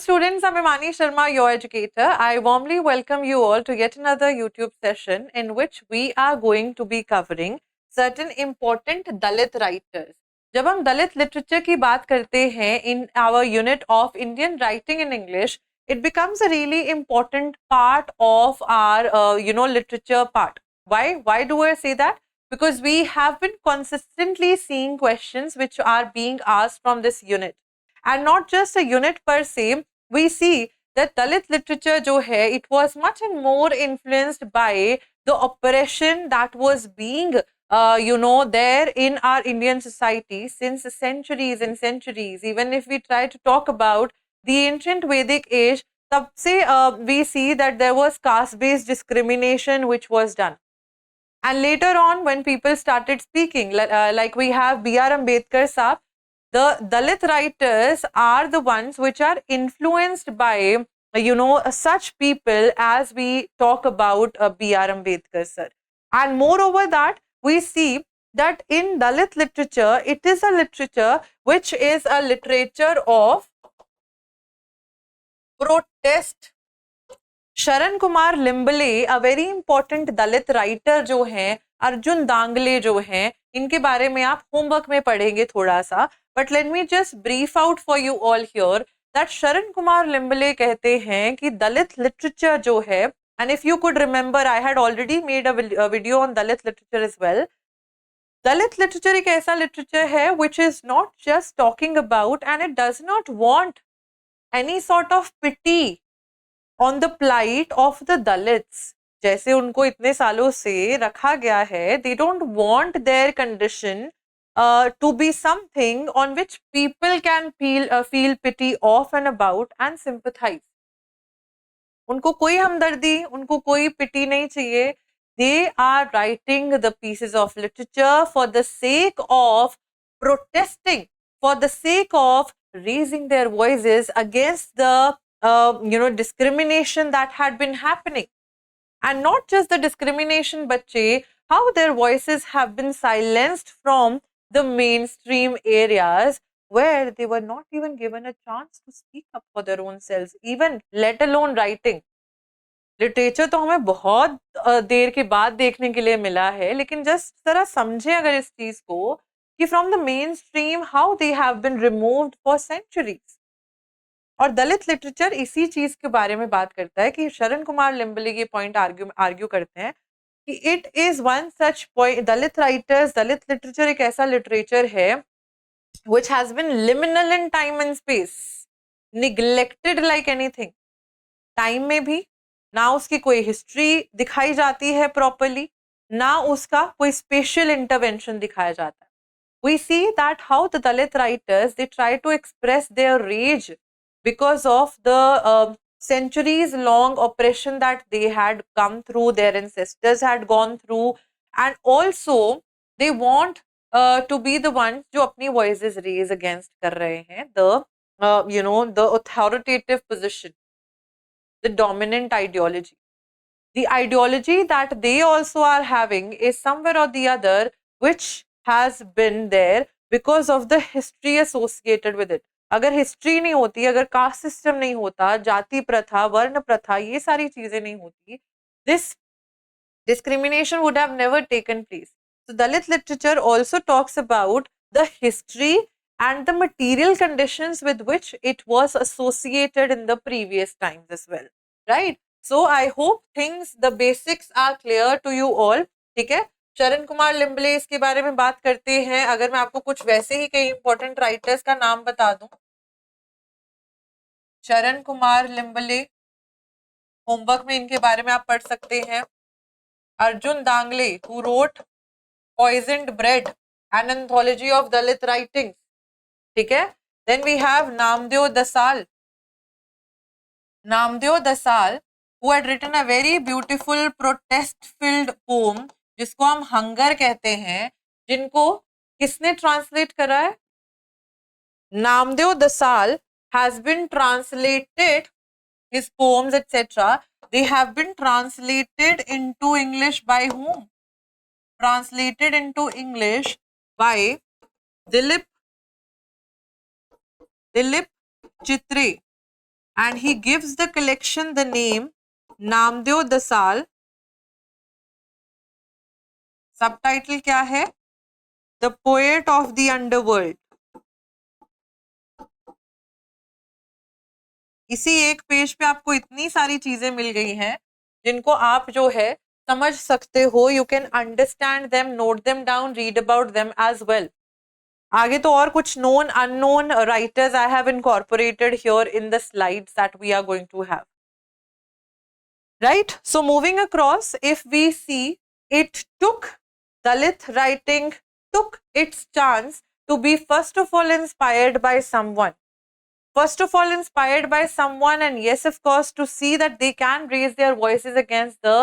students, I'm Imani Sharma, your educator. I warmly welcome you all to yet another YouTube session in which we are going to be covering certain important Dalit writers. जब हम दलित literature की बात करते हैं in our unit of Indian writing in English, it becomes a really important part of our literature part. Why do I say that? Because we have been consistently seeing questions which are being asked from this unit. And not just a unit per se, we see that Dalit literature jo hai, it was much and more influenced by the oppression that was being there in our Indian society since centuries and centuries. Even if we try to talk about the ancient Vedic age, tab se we see that there was caste-based discrimination which was done. And later on, when people started speaking, like we have B.R. Ambedkar Saab, the Dalit writers are the ones which are influenced by, such people as we talk about B.R. Ambedkar sir. And moreover that, we see that in Dalit literature, it is a literature which is a literature of protest. Sharan Kumar Limbale, a very important Dalit writer जो हैं, अर्जुन दांगले जो हैं, इनके बारे में आप homework में पढ़ेंगे थोड़ा सा. But let me just brief out for you all here that शरण कुमार लिम्बले कहते हैं कि दलित लिटरेचर जो है, and if you could remember, I had already made a video on Dalit literature as well. Dalit literature एक ऐसा लिटरेचर है which is not just talking about and it does not want any sort of pity on the plight of the Dalits. जैसे उनको इतने सालों से रखा गया है, they don't want their condition to be something on which people can feel pity of and about and sympathize. उनको कोई हमदर्दी, उनको कोई pity नहीं चाहिए. They are writing the pieces of literature for the sake of protesting, for the sake of raising their voices against the discrimination that had been happening. And not just the discrimination, bachche, how their voices have been silenced from the mainstream areas where they were not even given a chance to speak up for their own selves, even let alone writing. Literature तो हमें बहुत देर के बाद देखने के लिए मिला है, लेकिन जस्ट जरा समझे अगर इस चीज को कि from the mainstream how they have been removed for centuries. और दलित लिटरेचर इसी चीज के बारे में बात करता है कि शरण कुमार लिम्बले ये पॉइंट आर्ग्यू करते हैं कि it is one such point. Dalit writers, Dalit literature एक ऐसा लिटरेचर है which has been liminal in time and space, neglected like anything. Time में भी ना उसकी कोई हिस्ट्री दिखाई जाती है प्रॉपरली, ना उसका कोई स्पेशल इंटरवेंशन दिखाया जाता है. We see that how the Dalit writers, they try to express their rage because of the centuries long oppression that they had come through, their ancestors had gone through, and also they want to be the ones जो अपनी voices raise against कर रहे हैं the authoritative position, the dominant ideology. The ideology that they also are having is somewhere or the other which has been there because of the history associated with it. अगर history नहीं होती, अगर caste system नहीं होता, जाति प्रथा, वर्ण प्रथा, ये सारी चीजें नहीं होती, this discrimination would have never taken place. So Dalit literature also talks about the history and the material conditions with which it was associated in the previous times as well, right? So I hope the basics are clear to you all. ठीक है, शरण कुमार लिम्बले इसके बारे में बात करते हैं. अगर मैं आपको कुछ वैसे ही कई इंपॉर्टेंट राइटर्स का नाम बता दूं, शरण कुमार लिम्बले, होमवर्क में इनके बारे में आप पढ़ सकते हैं. Arjun दांगले, who wrote Poisoned Bread, an anthology of Dalit writings. ठीक है. Then we have Namdeo Dasal. Namdeo Dasal, who had written a very beautiful protest-filled poem, जिसको हम हंगर कहते हैं, जिनको किसने ट्रांसलेट करा है? Namdeo Dasal has been translated, his poems etc. They have been translated into English by whom? Translated into English by Dilip Chitre. and he gives the collection the name Namdeo Dasal. Subtitle क्या है? The Poet of the Underworld. इसी एक page पे आपको इतनी सारी चीजें मिल गई हैं जिनको आप जो है समझ सकते हो. You can understand them, note them down, read about them as well. आगे तो और कुछ known unknown writers I have incorporated here in the slides that we are going to have. Right, so moving across, if we see, it took Dalit writing took its chance to be first of all inspired by someone. First of all inspired by someone, and yes, of course, to see that they can raise their voices against the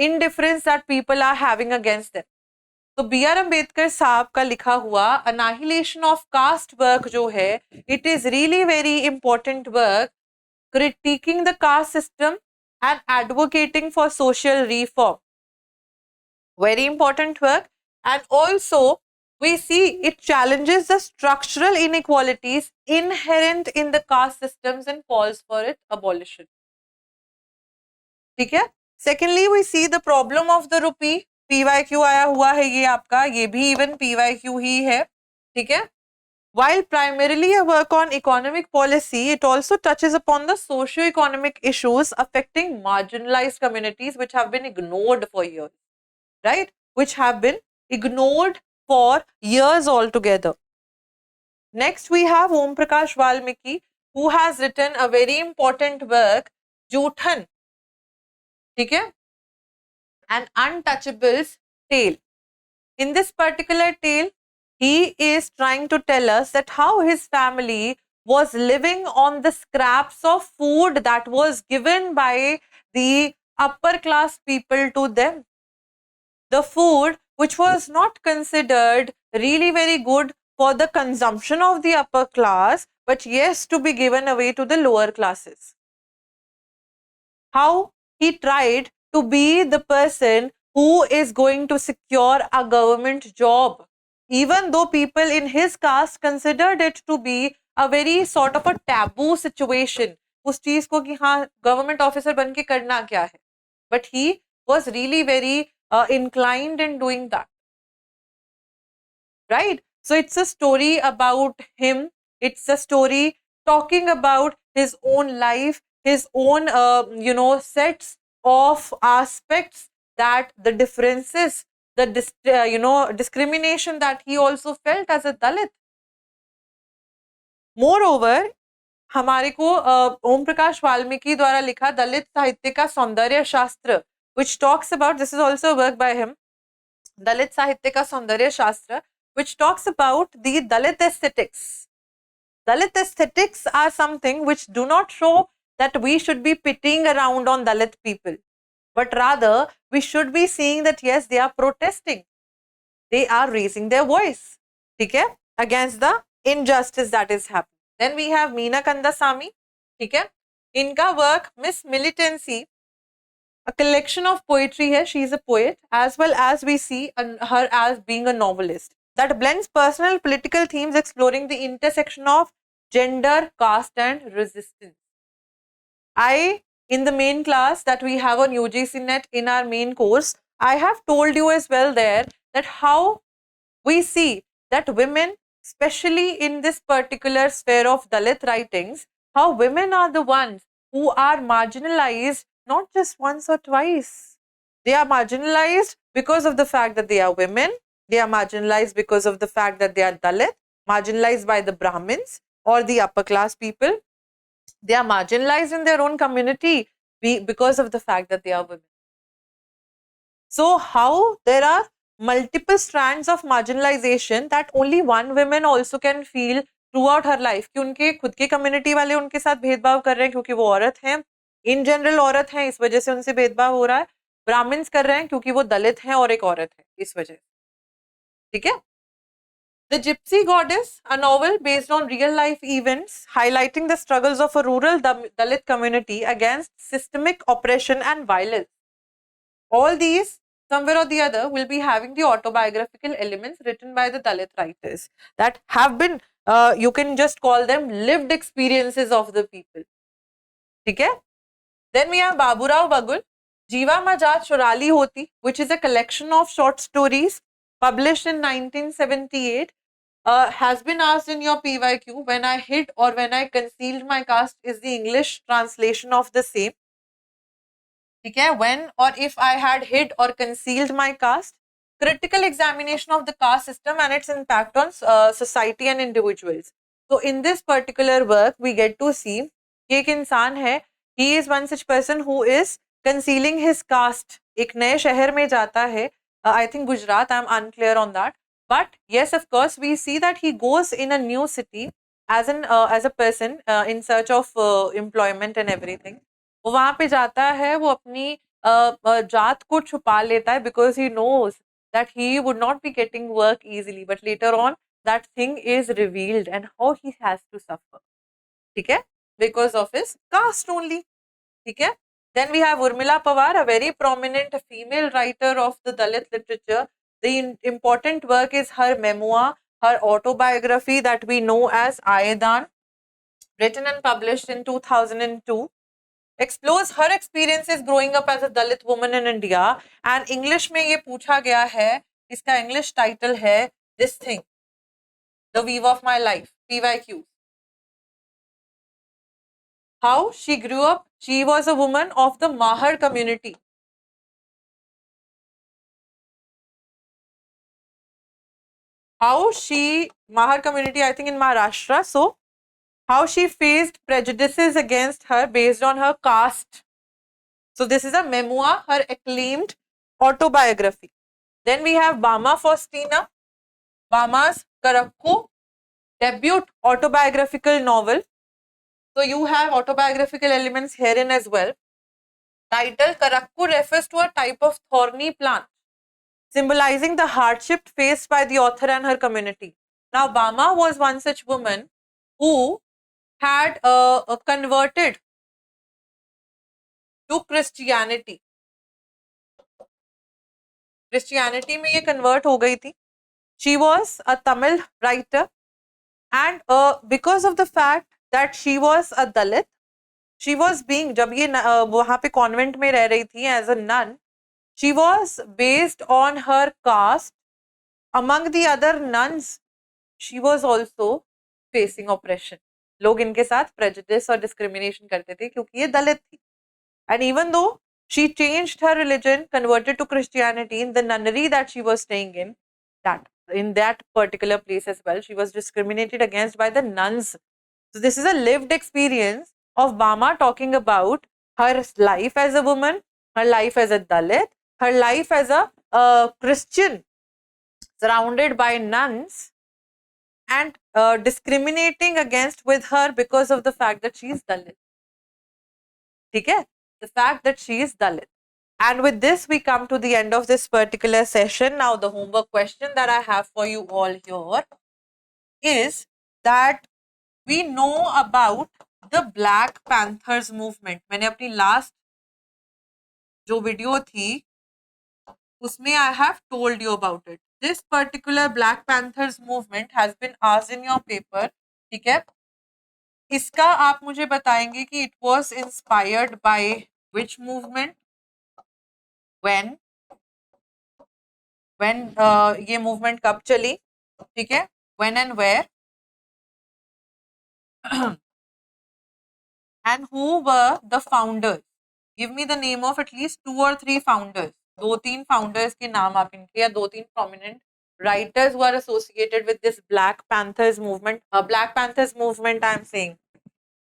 indifference that people are having against them. तो B are Ambedkar साहब का लिखा हुआ अनाहिलेशन of cast work जो है, it is really very important work, critiquing the caste system and advocating for social reform. Very important work. And also we see it challenges the structural inequalities inherent in the caste systems and calls for its abolition. ठीक है. Secondly, we see the problem of the rupee. PYQ आया हुआ है ये आपका, ये भी even PYQ ही है. ठीक है. While primarily a work on economic policy, it also touches upon the socio-economic issues affecting marginalized communities which have been ignored for years. Right, which have been ignored for years altogether. Next we have Om Prakash Valmiki, who has written a very important work, Juthan, ठीक है, An Untouchable's Tale. In this particular tale, he is trying to tell us that how his family was living on the scraps of food that was given by the upper class people to them. The food which was not considered really very good for the consumption of the upper class, but yes, to be given away to the lower classes. How he tried to be the person who is going to secure a government job, even though people in his caste considered it to be a very sort of a taboo situation. उस चीज को कि हाँ government officer बन के करना क्या है, but he was really very inclined in doing that. Right? So it's a story about him. It's a story talking about his own life, his own, sets of aspects, that the differences, the discrimination that he also felt as a Dalit. Moreover, हमारे को ओम प्रकाश वाल्मीकि द्वारा लिखा दलित साहित्य का सौंदर्य शास्त्र, which talks about, this is also a work by him, दलित साहित्य का सौंदर्य शास्त्र, which talks about the Dalit aesthetics. Dalit aesthetics are something which do not show that we should be pitying around on Dalit people, but rather we should be seeing that yes, they are protesting, they are raising their voice, okay, against the injustice that is happening. Then we have Meena Kandasamy, okay, इनका work Miss Militancy, a collection of poetry है, she is a poet, as well as we see her as being a novelist that blends personal political themes exploring the intersection of gender, caste and resistance. In the main class that we have on UGC Net in our main course, I have told you as well there that how we see that women, especially in this particular sphere of Dalit writings, how women are the ones who are marginalized not just once or twice. They are marginalized because of the fact that they are women. They are marginalized because of the fact that they are Dalit, marginalized by the Brahmins or the upper class people. They are marginalized in their own community because of the fact that they are women. So how there are multiple strands of marginalization that only one woman also can feel throughout her life, कि उनके खुद के community वाले उनके साथ भेदभाव कर रहे हैं क्योंकि वो औरत हैं, in general औरत हैं, इस वजह से उनसे भेदभाव हो रहा है. ब्राह्मण्स कर रहे हैं क्योंकि वो दलित हैं और एक औरत है, इस वजह से. ठीक है. The Gypsy Goddess, a novel based on real life events highlighting the struggles of a rural Dalit community against systemic oppression and violence. All these somewhere or the other will be having the autobiographical elements written by the Dalit writers that have been, you can just call them lived experiences of the people. Okay? Then we have Baburao Bagul, Jiva Majat Chorali Hoti, which is a collection of short stories published in 1978. Has been asked in your PYQ, when I hid or when I concealed my caste is the English translation of the same. Okay? When or if I had hid or concealed my caste, critical examination of the caste system and its impact on society and individuals. So in this particular work, we get to see कि एक इंसान है, he is one such person who is concealing his caste. एक नए शहर में जाता है, I think Gujarat, I am unclear on that. But yes, of course, we see that he goes in a new city as a person in search of employment and everything. वो वहां पे जाता है, वो अपनी जात को छुपा लेता है because he knows that he would not be getting work easily, but later on that thing is revealed and how he has to suffer. ठीक है? Because of his caste only. ठीक है? Then we have Urmila Pawar, a very prominent female writer of the Dalit literature. The important work is her memoir, her autobiography that we know as Ayedan, written and published in 2002. Explores her experiences growing up as a Dalit woman in India. And English में ये पूछा गया है, इसका English title है This Thing, The Weave of My Life, PYQ. How she grew up, she was a woman of the Mahar community. How she, Mahar community, I think in Maharashtra, so how she faced prejudices against her based on her caste. So this is a memoir, her acclaimed autobiography. Then we have Bama Faustina, Bama's Karakku, debut autobiographical novel. So you have autobiographical elements herein as well. Title Karakku refers to a type of thorny plant, symbolizing the hardship faced by the author and her community. Now, Bama was one such woman who had converted to Christianity. Christianity में ये convert हो गई थी. She was a Tamil writer, and because of the fact that she was a Dalit, she was being, जब ये वहाँ पे convent में रह रही थी as a nun, she was based on her caste. Among the other nuns, she was also facing oppression. लोग इनके साथ prejudice और discrimination करते थे क्योंकि ये दलित थी. And even though she changed her religion, converted to Christianity, in the nunnery that she was staying in that particular place as well, she was discriminated against by the nuns. So this is a lived experience of Bama talking about her life as a woman, her life as a Dalit, her life as a Christian surrounded by nuns, and discriminating against with her because of the fact that she is Dalit. Okay? The fact that she is Dalit. And with this, we come to the end of this particular session. Now, the homework question that I have for you all here is that we know about the Black Panthers movement. मैंने अपनी last जो video थी, उसमें I have told you about it. This particular Black Panthers movement has been asked in your paper. ठीक है? इसका आप मुझे बताएंगे कि it was inspired by which movement? When ये movement कब चली? ठीक है? When and where? And who were the founders? Give me the name of at least 2 or 3 founders. 2-3 founders के नाम आप इनके, या 2-3 prominent writers who are associated with this Black Panthers movement. Black Panthers movement, I am saying.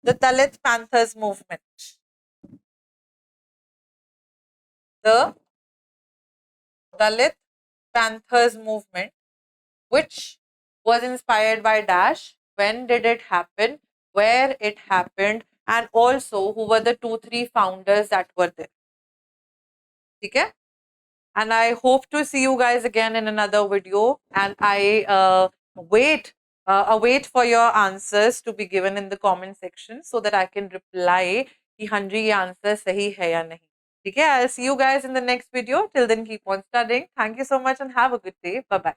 The Dalit Panthers movement. The Dalit Panthers movement, which was inspired by Dash. When did it happen? Where it happened? And also who were the 2-3 founders that were there. Okay? And I hope to see you guys again in another video, and I await for your answers to be given in the comment section so that I can reply कि हाँ जी ये answer सही है या नहीं. ठीक है, I see you guys in the next video, till then keep on studying, thank you so much and have a good day, bye bye.